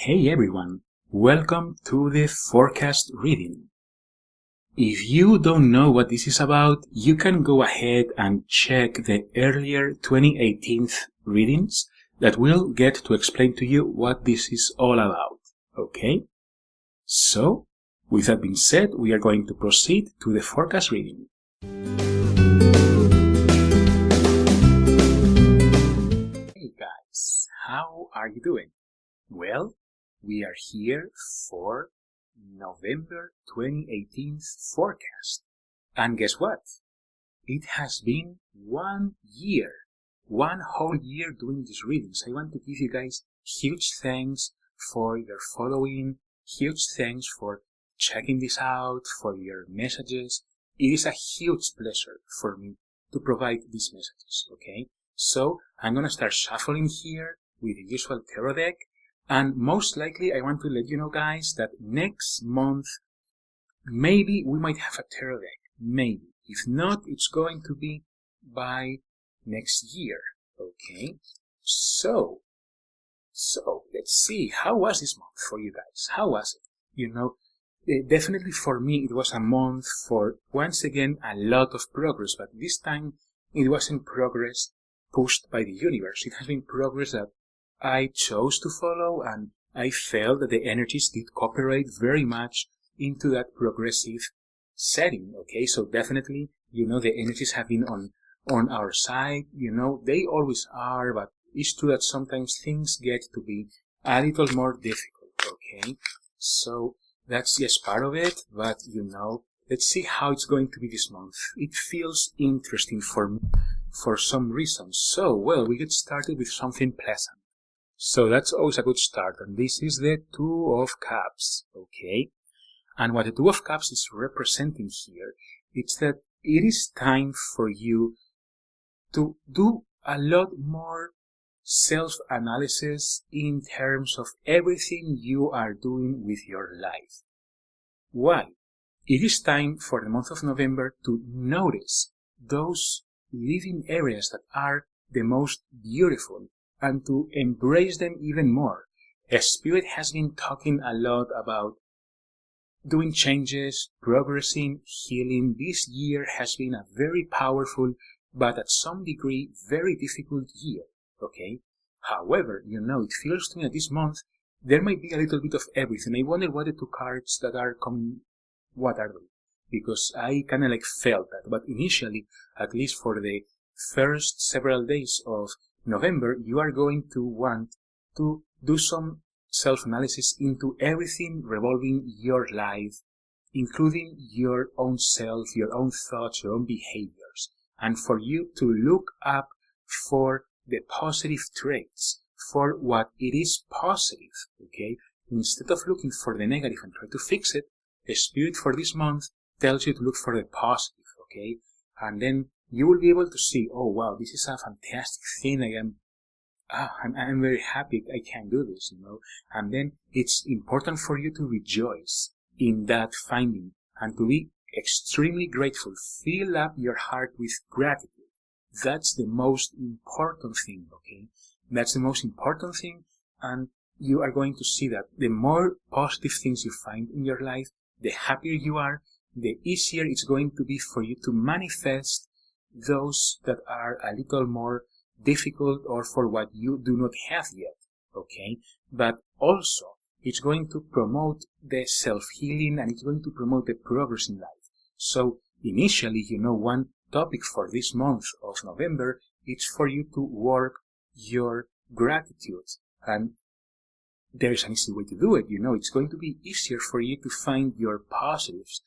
Hey everyone, welcome to the forecast reading. If you don't know what this is about, you can go ahead and check the earlier 2018 readings that will get to explain to you what this is all about, okay? So, with that being said, we are going to proceed to the forecast reading. Hey guys, how are you doing? Well, we are here for November 2018 forecast. And guess what? It has been 1 year, one whole year doing these readings. I want to give you guys huge thanks for your following, huge thanks for checking this out, for your messages. It is a huge pleasure for me to provide these messages, okay? So I'm going to start shuffling here with the usual tarot deck. And most likely, I want to let you know, guys, that next month, maybe we might have a tarot deck. Maybe. If not, it's going to be by next year. Okay? So, let's see. How was this month for you guys? How was it? Definitely for me, it was a month for, once again, a lot of progress. But this time, it wasn't progress pushed by the universe. It has been progress that I chose to follow, and I felt that the energies did cooperate very much into that progressive setting, okay? So definitely, the energies have been on our side, they always are, but it's true that sometimes things get to be a little more difficult, okay? So that's just part of it, but let's see how it's going to be this month. It feels interesting for me for some reason. So, well, we get started with something pleasant. So that's always a good start, and this is the Two of Cups, okay? And what the Two of Cups is representing here, it's that it is time for you to do a lot more self-analysis in terms of everything you are doing with your life. Why? It is time for the month of November to notice those living areas that are the most beautiful, and to embrace them even more. Spirit has been talking a lot about doing changes, progressing, healing. This year has been a very powerful, but at some degree, very difficult year, okay? However, it feels to me that this month, there might be a little bit of everything. I wonder what the two cards that are coming, what are they? Because I kind of felt that. But initially, at least for the first several days of November, you are going to want to do some self-analysis into everything revolving your life, including your own self, your own thoughts, your own behaviors, and for you to look up for the positive traits, for what it is positive, okay? Instead of looking for the negative and try to fix it, the Spirit for this month tells you to look for the positive, okay? And then you will be able to see, oh wow, this is a fantastic thing. I'm very happy I can do this, And then it's important for you to rejoice in that finding and to be extremely grateful. Fill up your heart with gratitude. That's the most important thing, okay? That's the most important thing, and you are going to see that the more positive things you find in your life, the happier you are, the easier it's going to be for you to manifest those that are a little more difficult or for what you do not have yet, okay? But also, it's going to promote the self-healing, and it's going to promote the progress in life. So, initially, one topic for this month of November, it's for you to work your gratitude. And there is an easy way to do it, it's going to be easier for you to find your positives.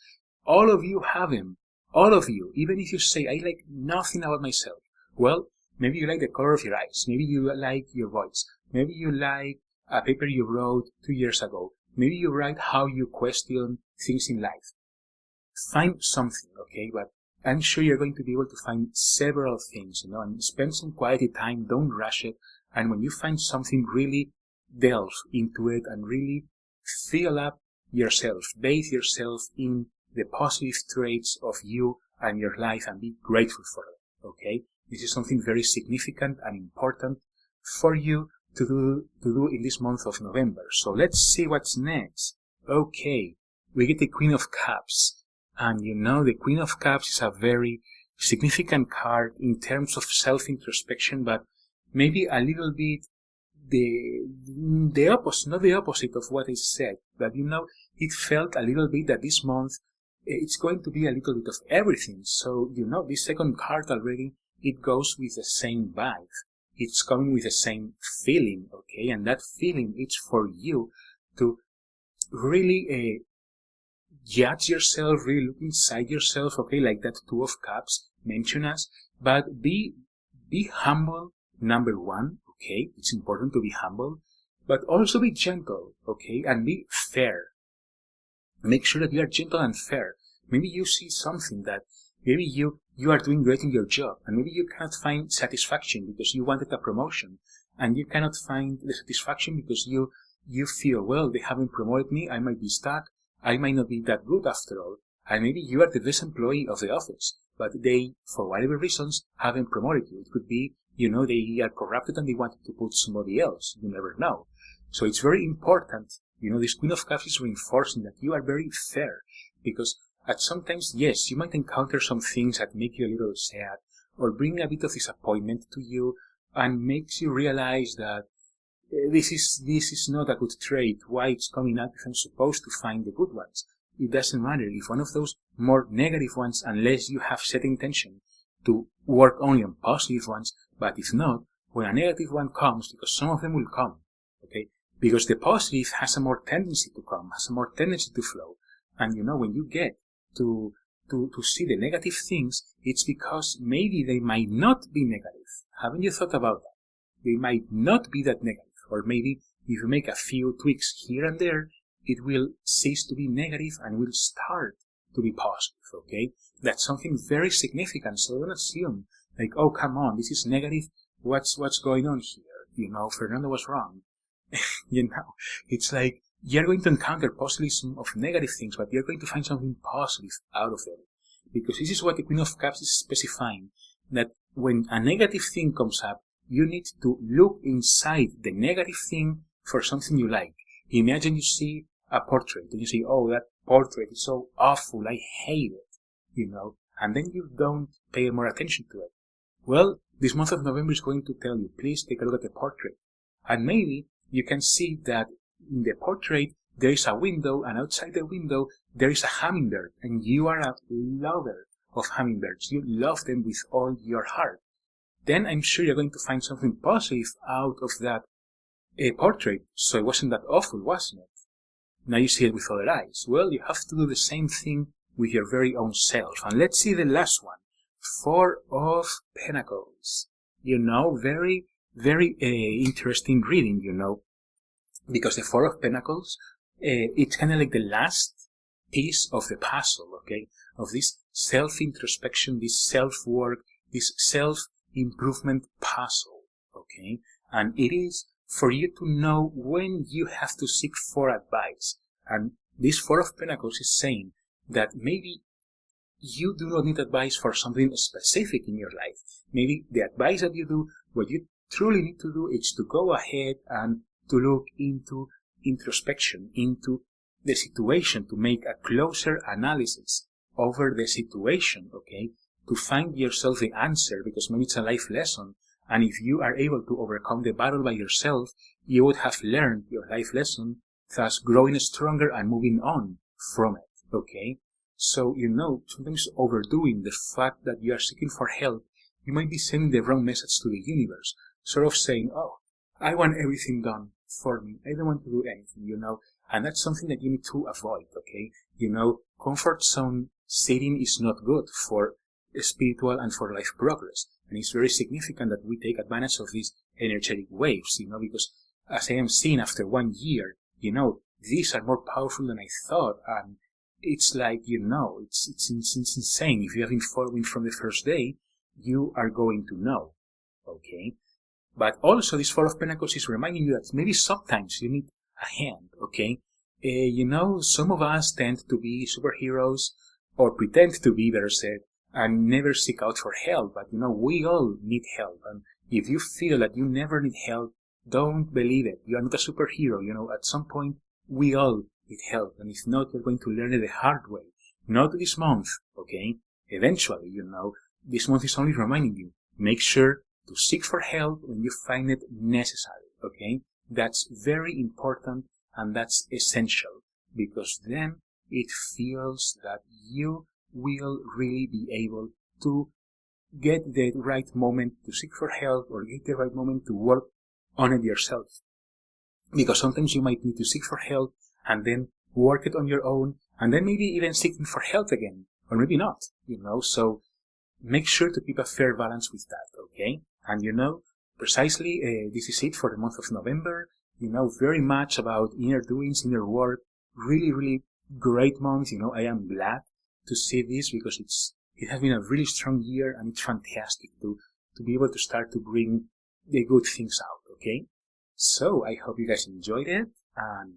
All of you have them. All of you, even if you say, I like nothing about myself. Well, maybe you like the color of your eyes. Maybe you like your voice. Maybe you like a paper you wrote 2 years ago. Maybe you write how you question things in life. Find something, okay? But I'm sure you're going to be able to find several things, and spend some quality time. Don't rush it. And when you find something, really delve into it and really fill up yourself. Bathe yourself in the positive traits of you and your life and be grateful for it, okay? This is something very significant and important for you do in this month of November. So let's see what's next. Okay, we get the Queen of Cups. And the Queen of Cups is a very significant card in terms of self-introspection, but maybe a little bit the opposite, not the opposite of what is said, but it felt a little bit that this month it's going to be a little bit of everything. So, this second card already, it goes with the same vibe. It's coming with the same feeling, okay? And that feeling is for you to really judge yourself, really look inside yourself, okay? Like that Two of Cups mention us, but be humble, number one, okay? It's important to be humble, but also be gentle, okay? And be fair. Make sure that you are gentle and fair. Maybe you see something that maybe you are doing great in your job, and maybe you cannot find satisfaction because you wanted a promotion, and you cannot find the satisfaction because you feel, well, they haven't promoted me, I might be stuck, I might not be that good after all, and maybe you are the best employee of the office, but they, for whatever reasons, haven't promoted you. It could be, they are corrupted and they wanted to put somebody else. You never know. So it's very important. This Queen of Cups is reinforcing that you are very fair, because at sometimes, yes, you might encounter some things that make you a little sad or bring a bit of disappointment to you and makes you realize that this is not a good trait. Why it's coming up if I'm supposed to find the good ones? It doesn't matter if one of those more negative ones, unless you have set intention to work only on positive ones, but if not, when a negative one comes, because some of them will come, okay? Because the positive has a more tendency to come, has a more tendency to flow. And when you get to see the negative things, it's because maybe they might not be negative. Haven't you thought about that? They might not be that negative. Or maybe if you make a few tweaks here and there, it will cease to be negative and will start to be positive, okay? That's something very significant. So don't assume, like, oh, come on, this is negative. What's going on here? Fernando was wrong. It's like, you're going to encounter possibly some of negative things, but you're going to find something positive out of them. Because this is what the Queen of Cups is specifying, that when a negative thing comes up, you need to look inside the negative thing for something you like. Imagine you see a portrait and you say, oh, that portrait is so awful, I hate it, and then you don't pay more attention to it. Well, this month of November is going to tell you, please take a look at the portrait. And maybe you can see that in the portrait there is a window, and outside the window there is a hummingbird, and you are a lover of hummingbirds. You love them with all your heart. Then I'm sure you're going to find something positive out of that portrait. So it wasn't that awful, wasn't it? Now you see it with other eyes. Well, you have to do the same thing with your very own self. And let's see the last one. Four of Pentacles. Very, very interesting reading, because the Four of Pentacles, it's kind of like the last piece of the puzzle, okay, of this self-introspection, this self-work, this self-improvement puzzle, okay, and it is for you to know when you have to seek for advice. And this Four of Pentacles is saying that maybe you do not need advice for something specific in your life. Maybe the advice that you do, what you truly need to do is to go ahead and to look into introspection, into the situation, to make a closer analysis over the situation, okay, to find yourself the answer, because maybe it's a life lesson, and if you are able to overcome the battle by yourself, you would have learned your life lesson, thus growing stronger and moving on from it, okay? So, sometimes overdoing the fact that you are seeking for help, you might be sending the wrong message to the universe, sort of saying, oh, I want everything done for me. I don't want to do anything, and that's something that you need to avoid, okay? Comfort zone sitting is not good for spiritual and for life progress. And it's very significant that we take advantage of these energetic waves, because as I am seeing after 1 year, these are more powerful than I thought. And it's like, it's insane. If you have been following from the first day, you are going to know, okay? But also this Four of Pentacles is reminding you that maybe sometimes you need a hand, okay? Some of us tend to be superheroes, or pretend to be, better said, and never seek out for help. But we all need help. And if you feel that you never need help, Don't believe it. You are not a superhero. You know, at some point, we all need help. And if not, you're going to learn it the hard way. Not this month, okay? Eventually, you know, this month is only reminding you. Make sure to seek for help when you find it necessary, okay? That's very important and that's essential, because then it feels that you will really be able to get the right moment to seek for help or get the right moment to work on it yourself. Because sometimes you might need to seek for help and then work it on your own and then maybe even seeking for help again, or maybe not, you know. So make sure to keep a fair balance with that, okay? And you know, precisely, this is it for the month of November. You know, very much about inner doings, inner work. Really, really great month. You know, I am glad to see this because it has been a really strong year and it's fantastic to be able to start to bring the good things out, okay? So I hope you guys enjoyed it, and